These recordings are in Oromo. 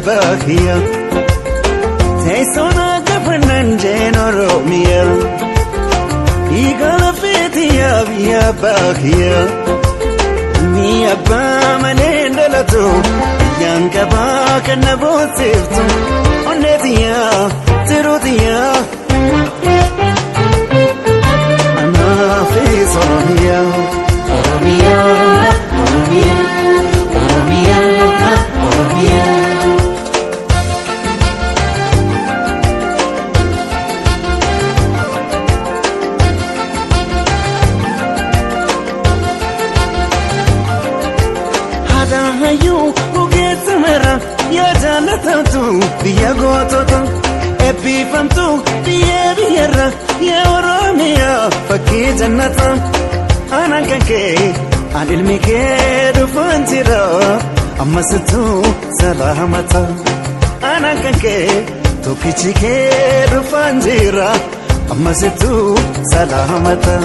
bakia Taysona kafanan jenoro miya Igala fetiya biya bakia Miya ba manendalato Yanka ba kanabosiftu Onetiya tirutiya Anafi Oromia Oromia Oromia Oromia Oromia Hada hayu ugetamera ya janatu biya gototo epifamtu biya biyara ya Oromia fakki jannata anankanke anilmike dufanjira amasitu salamata anankanke tokichike dufanjira amasitu salamata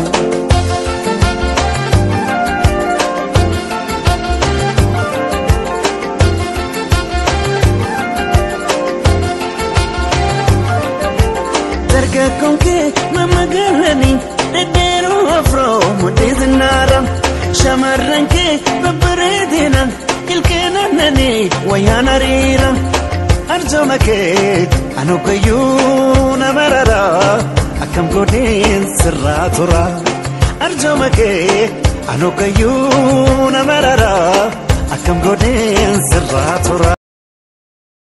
Konke mama galani edero afro mudiznara shamaranke babredina ilkena nani wayana rira arjomake anukayuna marara akam godin sirratura arjomake anukayuna marara akam godin sirratura